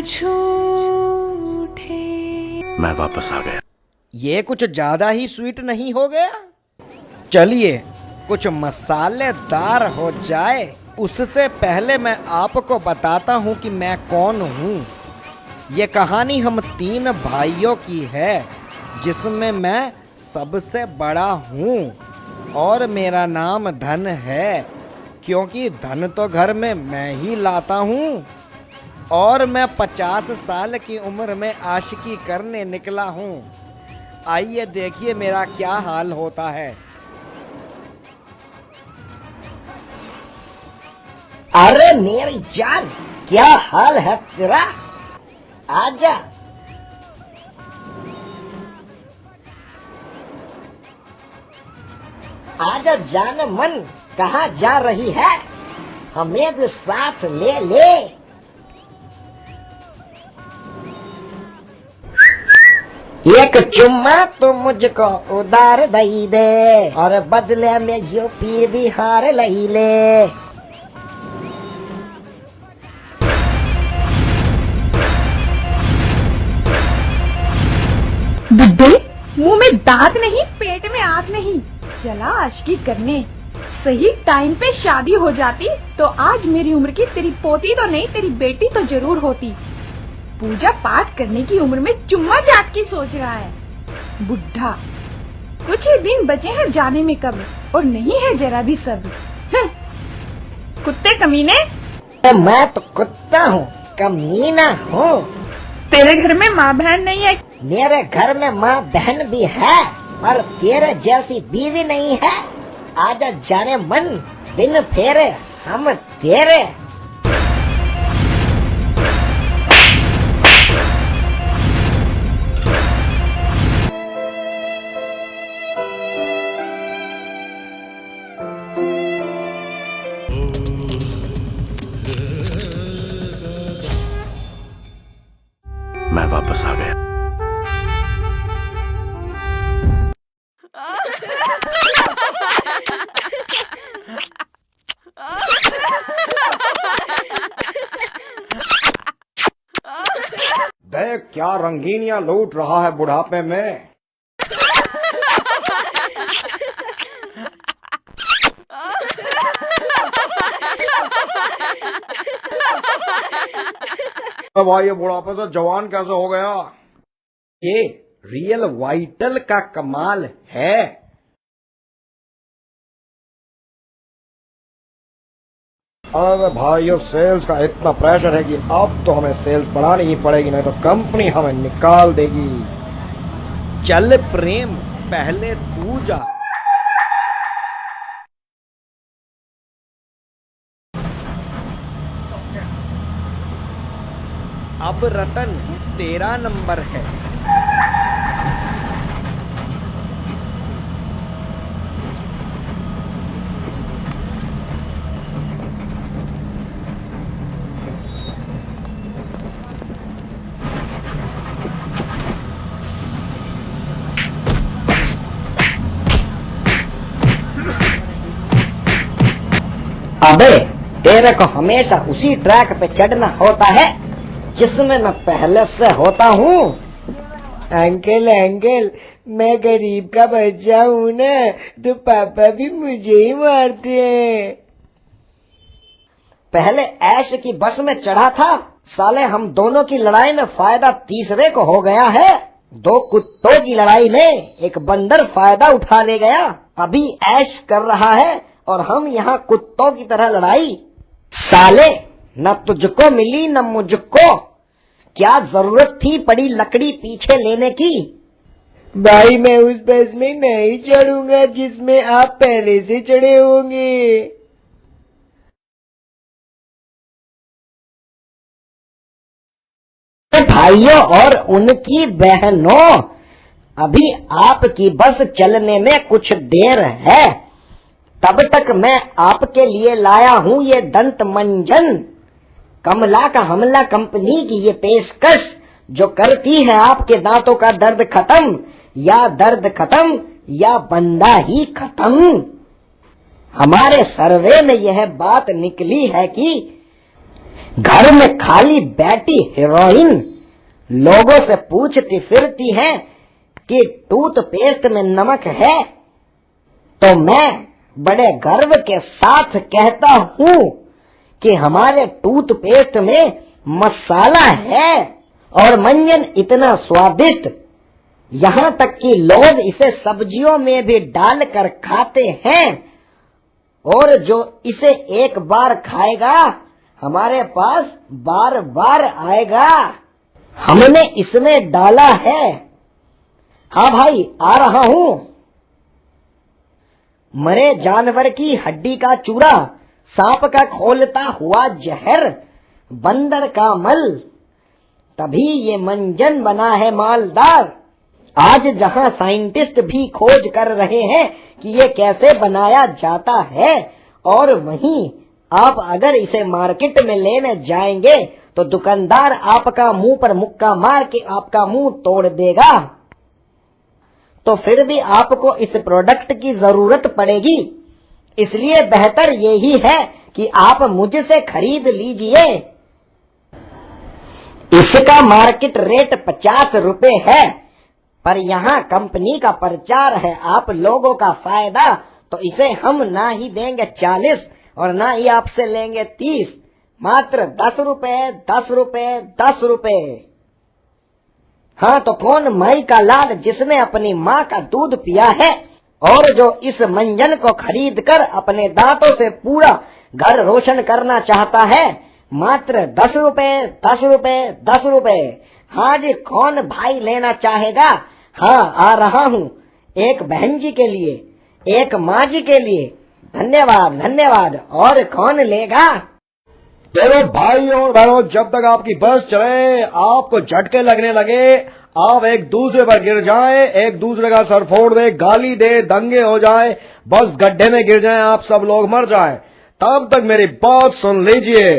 झूठे। मैं वापस आ गया। ये कुछ ज्यादा ही स्वीट नहीं हो गया? चलिए कुछ मसालेदार हो जाए। उससे पहले मैं आपको बताता हूँ कि मैं कौन हूँ। ये कहानी हम 3 भाइयों की है, जिसमें मैं सबसे बड़ा हूँ और मेरा नाम धन है, क्योंकि धन तो घर में मैं ही लाता हूँ। और मैं 50 साल की उम्र में आशिकी करने निकला हूँ। आइए देखिए मेरा क्या हाल होता है। अरे मेरी जान, क्या हाल है तेरा? आजा। आजा जान मन, कहाँ जा रही है? हमें भी साथ ले ले। एक चुम्मा तो मुझको उधार दई दे और बदले में यूपी बिहार लई ले। बुड्ढे, मुंह में दांत नहीं, पेट में आग नहीं, चला आशिकी करने। सही टाइम पे शादी हो जाती तो आज मेरी उम्र की तेरी पोती तो नहीं, तेरी बेटी तो जरूर होती। पूजा पाठ करने की उम्र में चुम्मा चाट की सोच रहा है बुढ़ा। कुछ ही दिन बचे हैं जाने में कब, और नहीं है जरा भी सब्र। कुत्ते कमीने। मैं तो कुत्ता हूँ, कमीना हूँ। तेरे घर में माँ बहन नहीं है? मेरे घर में माँ बहन भी है, पर तेरे जैसी बीवी नहीं है। आजा जाने मन, बिन फेरे हम तेरे। मैं वापस आ गया। देख क्या रंगीनियां लूट रहा है बुढ़ापे में। अब ये बुढ़ापे से जवान कैसे हो गया? ये रियल वाइटल का कमाल है। अरे भाइयों, सेल्स का इतना प्रेशर है कि अब तो हमें सेल्स बढ़ानी ही पड़ेगी, नहीं तो कंपनी हमें निकाल देगी। चल प्रेम, पहले तू जा। अब रतन तेरा नंबर है। अबे, तेरे को हमेशा उसी ट्रैक पे चढ़ना होता है जिसमें मैं पहले से होता हूँ। अंकल अंकल, मैं गरीब का बच्चा हूँ ना, तो पापा भी मुझे ही मारते हैं। पहले ऐश की बस में चढ़ा था, साले हम दोनों की लड़ाई में फायदा तीसरे को हो गया है। 2 कुत्तों की लड़ाई में एक बंदर फायदा उठा ले गया। अभी ऐश कर रहा है और हम यहाँ कुत्तों की तरह लड़ाई। साले, न तुझको मिली न मुझको। क्या जरूरत थी पड़ी लकड़ी पीछे लेने की? भाई मैं उस बस में नहीं चढ़ूंगा जिसमें आप पहले से चढ़े होंगे। भाइयों और उनकी बहनों, अभी आपकी बस चलने में कुछ देर है। तब तक मैं आपके लिए लाया हूँ ये दंत मंजन, कमला का हमला कंपनी की ये पेशकश, जो करती है आपके दांतों का दर्द खत्म, या दर्द खत्म या बंदा ही खत्म। हमारे सर्वे में यह बात निकली है कि घर में खाली बैठी हीरोइन लोगों से पूछती फिरती है कि टूथपेस्ट में नमक है, तो मैं बड़े गर्व के साथ कहता हूँ कि हमारे टूथपेस्ट में मसाला है और मंजन इतना स्वादिष्ट, यहाँ तक कि लोग इसे सब्जियों में भी डालकर खाते हैं, और जो इसे एक बार खाएगा हमारे पास बार बार आएगा। हमने इसमें डाला है। हाँ भाई, आ रहा हूँ। मरे जानवर की हड्डी का चूरा, सांप का खोलता हुआ जहर, बंदर का मल, तभी ये मंजन बना है मालदार। आज जहाँ साइंटिस्ट भी खोज कर रहे हैं कि ये कैसे बनाया जाता है, और वहीं आप अगर इसे मार्केट में लेने जाएंगे तो दुकानदार आपका मुंह पर मुक्का मार के आपका मुंह तोड़ देगा। तो फिर भी आपको इस प्रोडक्ट की जरूरत पड़ेगी, इसलिए बेहतर यही है कि आप मुझसे खरीद लीजिए। इसका मार्केट रेट 50 रुपए है, पर यहाँ कंपनी का प्रचार है आप लोगों का फायदा, तो इसे हम ना ही देंगे 40 और ना ही आपसे लेंगे 30, मात्र 10 रुपए, 10 रुपए, 10 रुपए। हाँ, तो कौन माई का लाल जिसने अपनी माँ का दूध पिया है और जो इस मंजन को खरीद कर अपने दांतों से पूरा घर रोशन करना चाहता है, मात्र 10 रुपए, 10 रुपए, 10 रुपए। हाँ जी, कौन भाई लेना चाहेगा? हाँ, आ रहा हूँ। एक बहन जी के लिए, एक माँ जी के लिए। धन्यवाद, धन्यवाद। और कौन लेगा? तेरे भाई और बहनों, जब तक आपकी बस चले, आपको झटके लगने लगे, आप एक दूसरे पर गिर जाएं, एक दूसरे का सर फोड़ दे, गाली दे, दंगे हो जाए, बस गड्ढे में गिर जाएं, आप सब लोग मर जाएं, तब तक मेरी बात सुन लीजिए।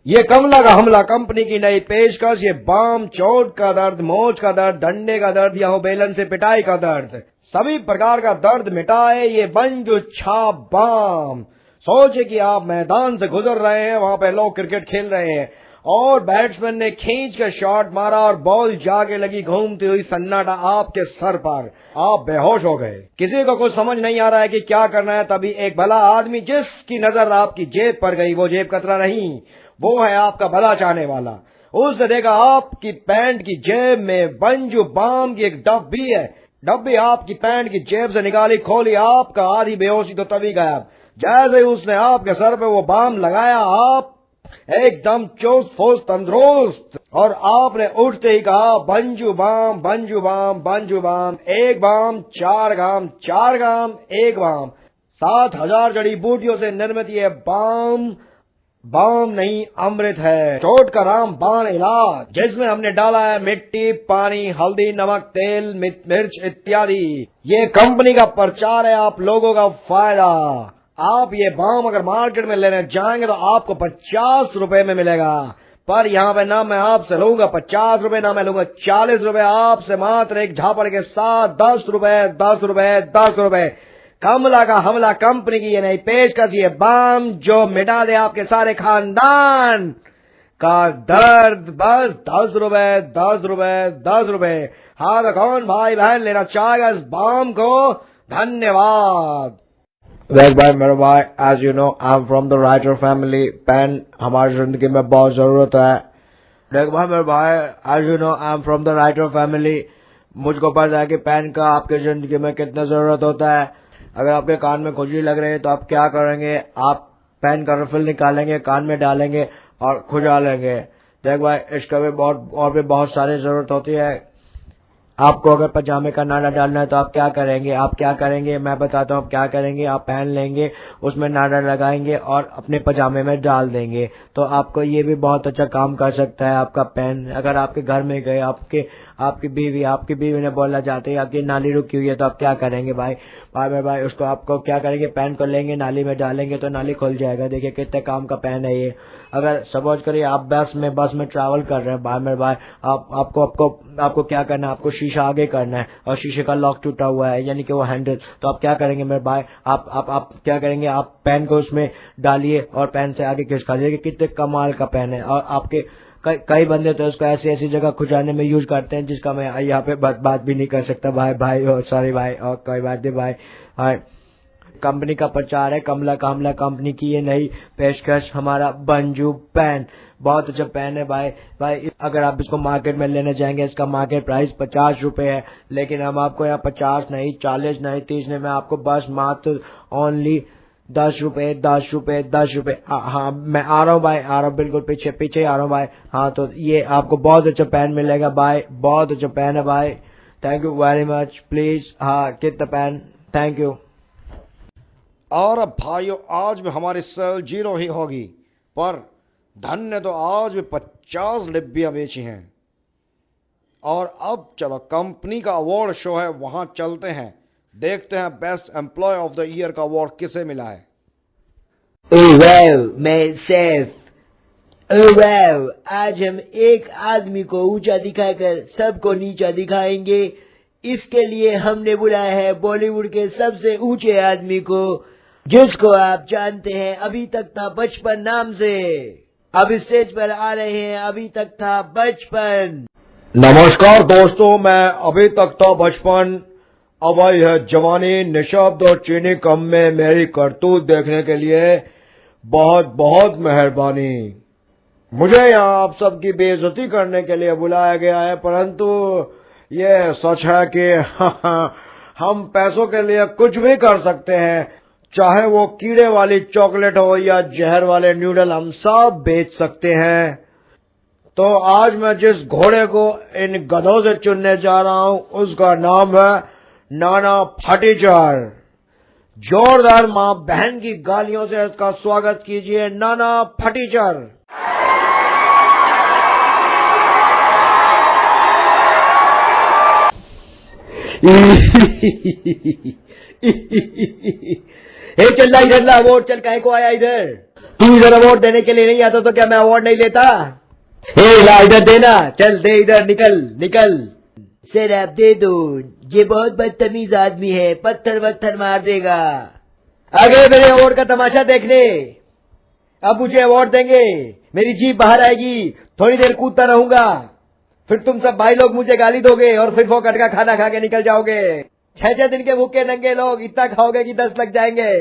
ये कमला का हमला कंपनी की नई पेशकश, ये बाम, चोट का दर्द, मोच का दर्द, डंडे का दर्द या हो बेलन से पिटाई का दर्द, सभी प्रकार का दर्द मिटाए ये बंजू छाप बाम। सोचे कि आप मैदान से गुजर रहे हैं, वहां पे लोग क्रिकेट खेल रहे हैं और बैट्समैन ने खींच कर शॉट मारा और बॉल जाके लगी घूमती हुई सन्नाटा आपके सर पर, आप बेहोश हो गए। किसी को कुछ समझ नहीं आ रहा है कि क्या करना है। तभी एक भला आदमी जिसकी नजर आपकी जेब पर गई, वो जेब कतरा नहीं, वो है आपका भला चाहने वाला। उसने देखा आपकी पैंट की जेब में बंजू बाम की एक डब्बी है, डब्बी आपकी पैंट की जेब से निकाली, खोली, आपका आधी बेहोशी तो तभी गायब। जैसे ही उसने आपके सर पे वो बाम लगाया, आप एकदम चुस्त फुस्त तंदुरुस्त, और आपने उठते ही कहा बंजू बाम, बंजू बाम, बंजू बाम, एक बाम, 4 गाम, 4 गाम, एक बाम। 7000 जड़ी बूटियों से निर्मित ये बाम बाम नहीं अमृत है, चोट का राम बाण इलाज, जिसमें हमने डाला है मिट्टी, पानी, हल्दी, नमक, तेल, मिर्च इत्यादि। ये कंपनी का प्रचार है, आप लोगों का फायदा। आप ये बाम अगर मार्केट में लेने जाएंगे तो आपको 50 रुपए में मिलेगा, पर यहाँ पे ना मैं आपसे लूंगा 50 रुपए, ना मैं लूंगा 40 रुपए, आपसे मात्र एक झापड़ के साथ 10 रुपए, 10 रुपए, 10 रुपए। कमला का हमला कंपनी की ये नई पेशकश, ये बाम जो मिटा दे आपके सारे खानदान का दर्द, बस 10 रुपए, 10 रुपए, 10 रुपए। हाँ, तो कौन भाई बहन लेना चाहेगा इस बाम को? धन्यवाद। देख भाई मेरे भाई, as you know I am from the writer family, pen हमारी जिंदगी में बहुत जरूरत है। देख भाई मेरे भाई, as you know I am from the writer family, मुझको पता है कि पेन का आपकी जिंदगी में कितना जरूरत होता है। अगर आपके कान में खुजली लग रही है तो आप क्या करेंगे? आप पेन का रिफिल निकालेंगे, कान में डालेंगे और खुजा लेंगे। देख भाई, इसका भी बहुत सारी जरूरत होती है। आपको अगर पजामे का नाड़ा डालना है तो आप क्या करेंगे? मैं बताता हूँ आप क्या करेंगे। आप पेन लेंगे, उसमें नाड़ा लगाएंगे और अपने पजामे में डाल देंगे, तो आपको ये भी बहुत अच्छा काम कर सकता है आपका पेन। अगर आपके घर में गए आपकी बीवी ने बोला जाते हैं आपकी नाली रुकी हुई है, तो आप क्या करेंगे भाई? भाई उसको आपको क्या करेंगे? पेन को लेंगे, नाली में डालेंगे तो नाली खुल जाएगा। देखिए कितने काम का पेन है ये। अगर सपोज करिए आप बस में ट्रैवल कर रहे हैं भाई, आपको क्या करना है? आपको शीशे शीशा आगे करना है और शीशे का लॉक टूटा हुआ है, यानी कि वो हैंडल। तो आप क्या करेंगे मेरे भाई, आप क्या करेंगे, आप पेन को उसमें डालिए और पेन से आगे खिसका दीजिए। कितने कमाल का पेन है। और आपके कई बंदे तो इसको ऐसी जगह खुजाने में यूज करते हैं जिसका मैं यहाँ पे बात भी नहीं कर सकता भाई और सॉरी भाई, और कोई बात नहीं भाई। कंपनी का प्रचार है, कमला कंपनी की ये नई पेशकश, हमारा बंजू पेन। बहुत अच्छा पेन है भाई। अगर आप इसको मार्केट में लेने जाएंगे, इसका मार्केट प्राइस 50 रुपए है, लेकिन हम आपको यहाँ 50 नहीं, 40 नहीं, 30 नहीं, मैं आपको बस मात्र ओनली 10 रुपए। हाँ मैं आ रहा हूँ भाई, आ रहा हूँ, बिल्कुल पीछे आ रहा हूँ भाई। हाँ तो ये आपको बहुत अच्छा पेन मिलेगा भाई, बहुत अच्छा पेन है भाई। Thank you very much, please. हाँ कितना पेन, थैंक यू। और अब भाइयों आज भी हमारी सेल 0 ही होगी, पर धन ने तो आज भी 50 डिब्बियां बेची हैं। और अब चलो कंपनी का अवार्ड शो है, वहां चलते हैं, देखते हैं best employ of the year का अवार्ड किसे मिला है। मैं सेफ। आज हम एक आदमी को ऊंचा दिखाकर सबको नीचा दिखाएंगे। इसके लिए हमने बुलाया है बॉलीवुड के सबसे ऊंचे आदमी को, जिसको आप जानते हैं अभी तक था बचपन नाम से। अब स्टेज पर आ रहे हैं अभी तक था बचपन। नमस्कार दोस्तों, मैं अभी तक था बचपन, अब आई है जवानी। निशब्द और चीनी कम में मेरी करतूत देखने के लिए बहुत बहुत मेहरबानी। मुझे यहाँ आप सबकी बेइज्जती करने के लिए बुलाया गया है, परंतु ये सच है कि हम पैसों के लिए कुछ भी कर सकते हैं। चाहे वो कीड़े वाली चॉकलेट हो या जहर वाले नूडल, हम सब बेच सकते हैं। तो आज मैं जिस घोड़े को इन गधों से चुनने जा रहा हूँ उसका नाम है नाना फटीचर। जोरदार माँ बहन की गालियों से इसका स्वागत कीजिए, नाना फटीचर। चल ला इधर, ला अवार्ड, चल काहे को आया इधर? तू इधर अवार्ड देने के लिए नहीं आता तो क्या मैं अवार्ड नहीं लेता? ला इधर देना, चल दे इधर, निकल। सर आप दे दो, ये बहुत बदतमीज आदमी है, पत्थर मार देगा। आगे मेरे अवार्ड का तमाशा देखने। अब मुझे अवार्ड देंगे, मेरी जीभ बाहर आएगी, थोड़ी देर कूदता रहूंगा, फिर तुम सब भाई लोग मुझे गाली दोगे और फिर फोकट का खाना खा के निकल जाओगे। 6 दिन के भूखे नंगे लोग, इतना खाओगे कि 10 लग जाएंगे।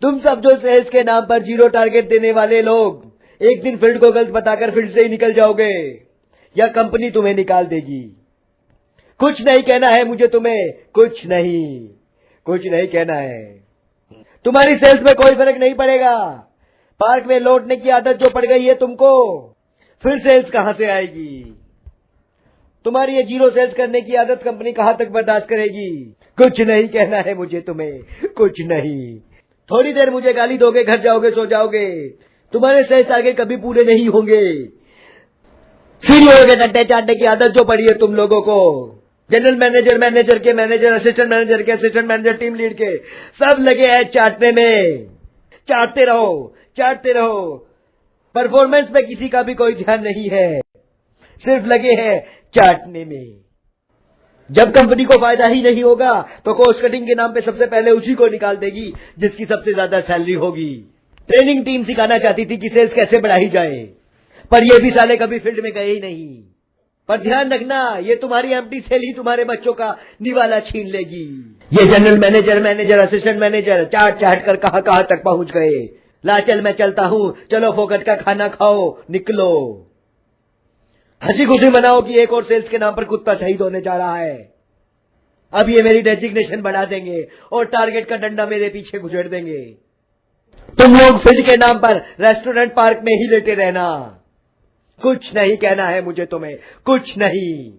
तुम सब जो सेल्स के नाम पर 0 टारगेट देने वाले लोग, एक दिन फील्ड को गलत बताकर फील्ड से ही निकल जाओगे या कंपनी तुम्हें निकाल देगी। कुछ नहीं कहना है मुझे तुम्हें, कुछ नहीं कहना है। तुम्हारी सेल्स में कोई फर्क नहीं पड़ेगा। पार्क में लौटने की आदत जो पड़ गई है तुमको, फिर सेल्स कहां से आएगी? तुम्हारी ये 0 सेल्स करने की आदत कंपनी कहां तक बर्दाश्त करेगी? कुछ नहीं कहना है मुझे तुम्हें, कुछ नहीं। थोड़ी देर मुझे गाली दोगे, घर जाओगे, सो जाओगे। तुम्हारे सेल्स आगे कभी पूरे नहीं होंगे। फिर होगे नड्डे चाटने की आदत जो पड़ी है तुम लोगों को। जनरल मैनेजर के मैनेजर, असिस्टेंट मैनेजर के असिस्टेंट मैनेजर, टीम लीड के सब लगे हैं चाटने में। चाटते रहो। परफॉर्मेंस में किसी का भी कोई ध्यान नहीं है, सिर्फ लगे हैं चाटने में। जब कंपनी को फायदा ही नहीं होगा तो कॉस्ट कटिंग के नाम पे सबसे पहले उसी को निकाल देगी जिसकी सबसे ज्यादा सैलरी होगी। ट्रेनिंग टीम सिखाना चाहती थी कि सेल्स कैसे बढ़ाई जाए, पर ये भी साले कभी फील्ड में गए ही नहीं। पर ध्यान रखना, ये तुम्हारी एम्प्टी सेल ही तुम्हारे बच्चों का निवाला छीन लेगी। ये जनरल मैनेजर, असिस्टेंट मैनेजर चाट कर कहां तक पहुंच गए। ला चल, मैं चलता हूं, चलो फोकट का खाना खाओ, निकलो। हंसी खुशी मनाओ कि एक और सेल्स के नाम पर कुत्ता शहीद होने जा रहा है। अब ये मेरी डेजिग्नेशन बढ़ा देंगे और टारगेट का डंडा मेरे पीछे गुजर देंगे। तुम लोग फील्ड के नाम पर रेस्टोरेंट पार्क में ही लेटे रहना। कुछ नहीं कहना है मुझे तुम्हें, कुछ नहीं।